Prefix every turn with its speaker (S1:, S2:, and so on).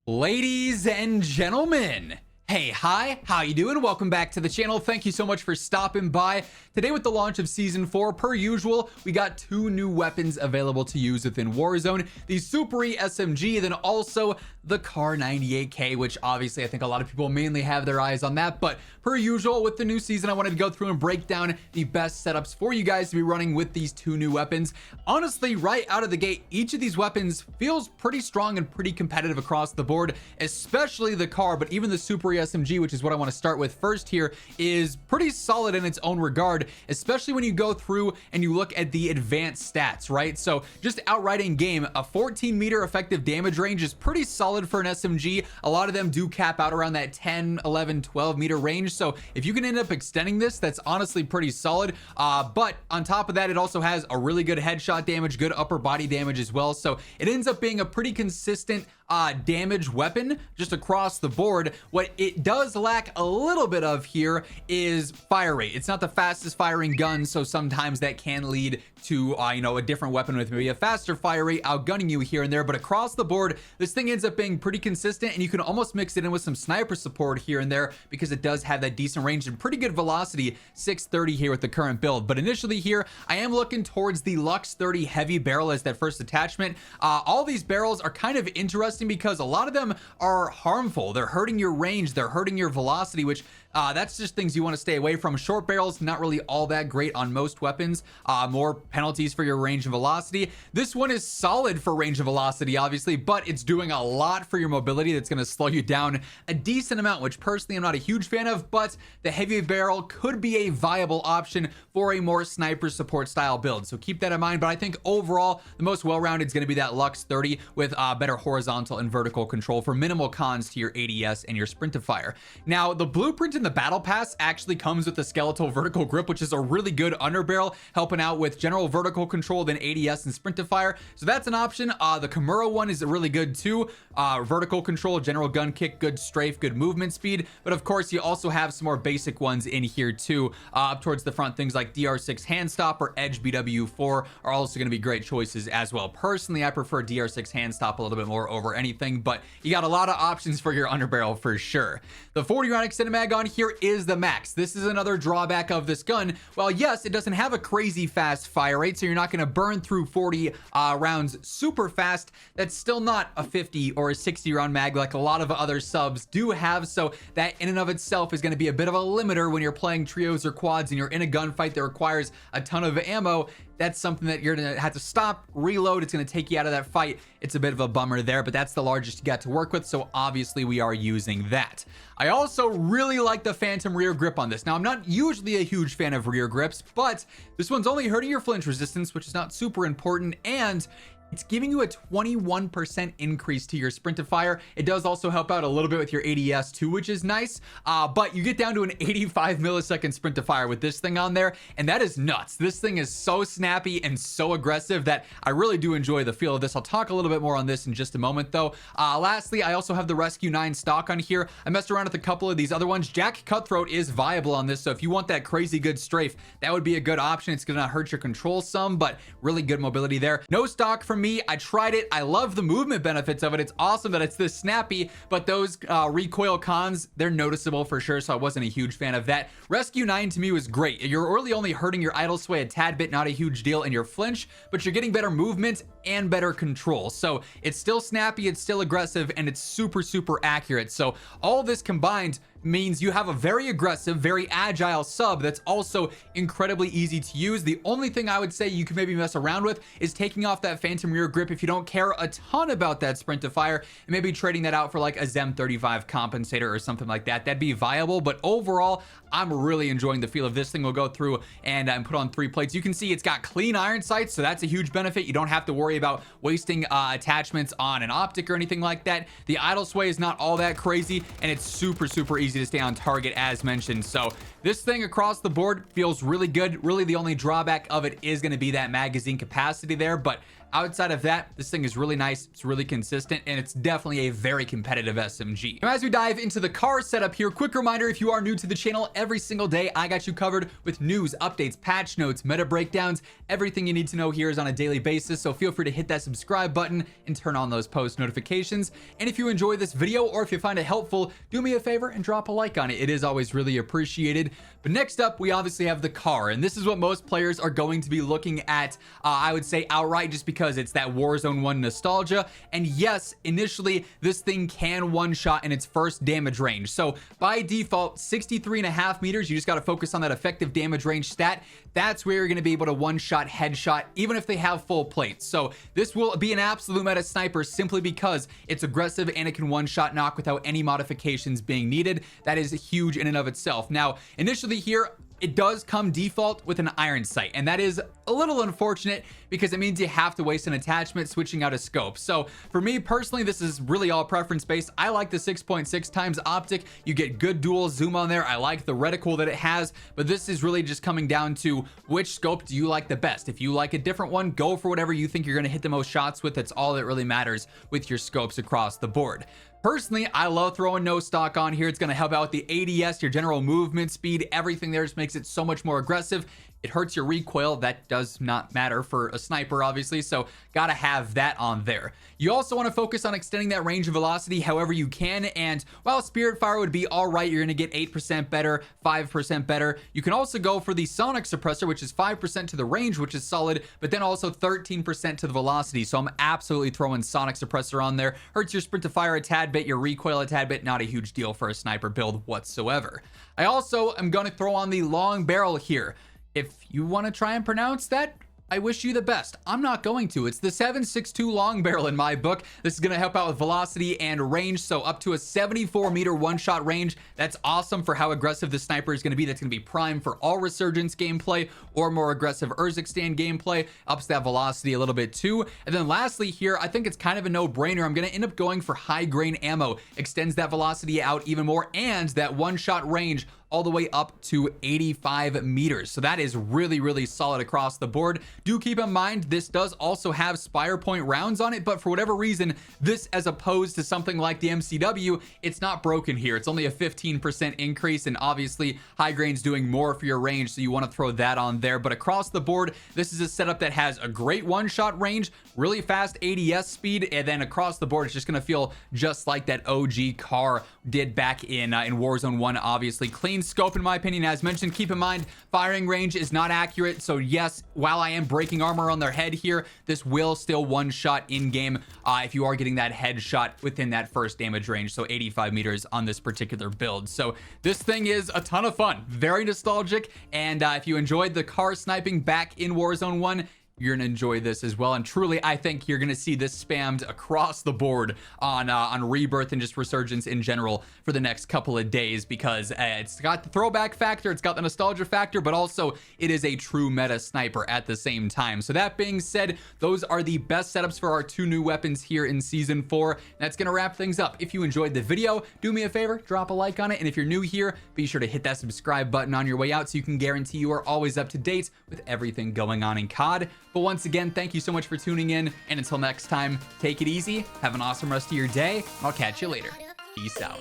S1: Ladies and gentlemen, hey, hi, how you doing? Welcome back to the channel. Thank you so much for stopping by. Today with the launch of Season 4, per usual, we got two new weapons available to use within Warzone. The Superi SMG, then also the KAR98K, which obviously I think a lot of people mainly have their eyes on that. But per usual, with the new season, I wanted to go through and break down the best setups for you guys to be running with these two new weapons. Honestly, right out of the gate, each of these weapons feels pretty strong and pretty competitive across the board, especially the KAR, but even the Superi SMG, which is what I want to start with first here, is pretty solid in its own regard, especially when you go through and you look at the advanced stats, right? So just outright in game, a 14-meter effective damage range is pretty solid for an SMG. A lot of them do cap out around that 10, 11, 12-meter range. So if you can end up extending this, that's honestly pretty solid. But on top of that, it also has a really good headshot damage, good upper body damage as well. So it ends up being a pretty consistent damage weapon just across the board. What it does lack a little bit of here is fire rate. It's not the fastest firing gun, so sometimes that can lead to a different weapon with maybe a faster fire rate outgunning you here and there. But across the board, this thing ends up being pretty consistent, and you can almost mix it in with some sniper support here and there because it does have that decent range and pretty good velocity, 630 here with the current build. But initially here, I am looking towards the Lux 30 heavy barrel as that first attachment. All these barrels are kind of interesting because a lot of them are harmful. They're hurting your range, they're hurting your velocity, which that's just things you want to stay away from. Short barrels, not really all that great on most weapons. More penalties for your range and velocity. This one is solid for range and velocity, obviously, but it's doing a lot for your mobility. That's going to slow you down a decent amount, which personally I'm not a huge fan of, but the heavy barrel could be a viable option for a more sniper support style build. So keep that in mind. But I think overall, the most well-rounded is going to be that Lux 30 with better horizontal and vertical control for minimal cons to your ADS and your sprint to fire. Now, the blueprint in the battle pass actually comes with the skeletal vertical grip, which is a really good underbarrel, helping out with general vertical control, then ADS and sprint to fire. So that's an option. The Kimura one is really good too. Vertical control, general gun kick, good strafe, good movement speed. But of course, you also have some more basic ones in here too. Up towards the front, things like DR6 hand stop or Edge BW4 are also going to be great choices as well. Personally, I prefer DR6 hand stop a little bit more over anything, but you got a lot of options for your underbarrel for sure. The 40 round extended mag on here is the max. This is another drawback of this gun. Well, yes, it doesn't have a crazy fast fire rate, so you're not going to burn through 40 rounds super fast. That's still not a 50 or a 60 round mag like a lot of other subs do have, so that in and of itself is going to be a bit of a limiter when you're playing trios or quads and you're in a gunfight that requires a ton of ammo. That's something that you're going to have to stop, reload. It's going to take you out of that fight. It's a bit of a bummer there, but that's the largest you got to work with, so obviously we are using that. I also really like the phantom rear grip on this. Now, I'm not usually a huge fan of rear grips, but this one's only hurting your flinch resistance, which is not super important, and it's giving you a 21% increase to your sprint to fire. It does also help out a little bit with your ADS too, which is nice. But you get down to an 85 millisecond sprint to fire with this thing on there, and that is nuts. This thing is so snappy and so aggressive that I really do enjoy the feel of this. I'll talk a little bit more on this in just a moment though. Lastly, I also have the Rescue 9 stock on here. I messed around with a couple of these other ones. Jack Cutthroat is viable on this, so if you want that crazy good strafe, that would be a good option. It's gonna hurt your control some, but really good mobility there. No stock from me. I tried it. I love the movement benefits of it. It's awesome that it's this snappy, but those recoil cons, they're noticeable for sure, so I wasn't a huge fan of that. Rescue 9 to me was great. You're really only hurting your idle sway a tad bit, not a huge deal in your flinch, but you're getting better movement and better control. So it's still snappy, it's still aggressive, and it's super, super accurate. So all this combined means you have a very aggressive, very agile sub that's also incredibly easy to use. The only thing I would say you can maybe mess around with is taking off that phantom rear grip if you don't care a ton about that sprint to fire, and maybe trading that out for like a Zem 35 compensator or something like that. That'd be viable, but overall, I'm really enjoying the feel of this thing. We'll go through and put on 3 plates. You can see it's got clean iron sights, so that's a huge benefit. You don't have to worry about wasting attachments on an optic or anything like that. The idle sway is not all that crazy, and it's super, super easy to stay on target as mentioned. So this thing across the board feels really good. Really, the only drawback of it is going to be that magazine capacity there, but outside of that, this thing is really nice. It's really consistent, and it's definitely a very competitive SMG. Now, as we dive into the car setup here, quick reminder, if you are new to the channel, every single day I got you covered with news, updates, patch notes, meta breakdowns. Everything you need to know here is on a daily basis, so feel free to hit that subscribe button and turn on those post notifications. And if you enjoy this video or if you find it helpful, do me a favor and drop a like on it. It is always really appreciated. But next up, we obviously have the car, and this is what most players are going to be looking at, I would say outright, just because it's that Warzone 1 nostalgia. And yes, initially this thing can one-shot in its first damage range. So by default, 63.5 meters, you just got to focus on that effective damage range stat. That's where you're going to be able to one-shot headshot, even if they have full plates. So this will be an absolute meta sniper simply because it's aggressive and it can one-shot knock without any modifications being needed. That is huge in and of itself. Now, initially here, it does come default with an iron sight, and that is a little unfortunate because it means you have to waste an attachment switching out a scope. So for me personally, this is really all preference based. I like the 6.6 times optic. You get good dual zoom on there. I like the reticle that it has, but this is really just coming down to which scope do you like the best. If you like a different one, go for whatever you think you're going to hit the most shots with. That's all that really matters with your scopes across the board. Personally, I love throwing no stock on here. It's going to help out with the ADS, your general movement speed, everything there just makes it so much more aggressive. It hurts your recoil. That does not matter for a sniper, obviously, so gotta have that on there. You also want to focus on extending that range of velocity however you can, and while Spirit Fire would be all right, you're going to get 8% better, 5% better. You can also go for the Sonic Suppressor, which is 5% to the range, which is solid, but then also 13% to the velocity, so I'm absolutely throwing Sonic Suppressor on there. Hurts your sprint to fire a tad bit, your recoil a tad bit, not a huge deal for a sniper build whatsoever. I also am going to throw on the long barrel here. If you want to try and pronounce that, I wish you the best. I'm not going to. It's the 7.62 long barrel in my book. This is going to help out with velocity and range, so up to a 74 meter one-shot range. That's awesome for how aggressive the sniper is going to be. That's going to be prime for all Resurgence gameplay or more aggressive Urzikstan gameplay. Ups that velocity a little bit too. And then lastly here, I think it's kind of a no-brainer. I'm going to end up going for high grain ammo. Extends that velocity out even more, and that one-shot range all the way up to 85 meters. So that is really, really solid across the board. Do keep in mind, this does also have Spire Point rounds on it, but for whatever reason, this as opposed to something like the MCW, it's not broken here. It's only a 15% increase, and obviously high grain's doing more for your range, so you want to throw that on there. But across the board, this is a setup that has a great one-shot range, really fast ADS speed, and then across the board, it's just going to feel just like that OG car did back in Warzone 1, obviously. Clean scope in my opinion. As mentioned, keep in mind firing range is not accurate, so yes, while I am breaking armor on their head here, this will still one shot in game if you are getting that headshot within that first damage range, so 85 meters on this particular build. So this thing is a ton of fun, very nostalgic, and if you enjoyed the car sniping back in Warzone 1, you're gonna enjoy this as well. And truly, I think you're gonna see this spammed across the board on Rebirth and just Resurgence in general for the next couple of days, because it's got the throwback factor, it's got the nostalgia factor, but also it is a true meta sniper at the same time. So that being said, those are the best setups for our two new weapons here in Season 4. That's gonna wrap things up. If you enjoyed the video, do me a favor, drop a like on it, and if you're new here, be sure to hit that subscribe button on your way out so you can guarantee you are always up to date with everything going on in COD. But once again, thank you so much for tuning in, and until next time, take it easy, have an awesome rest of your day, I'll catch you later. Peace out.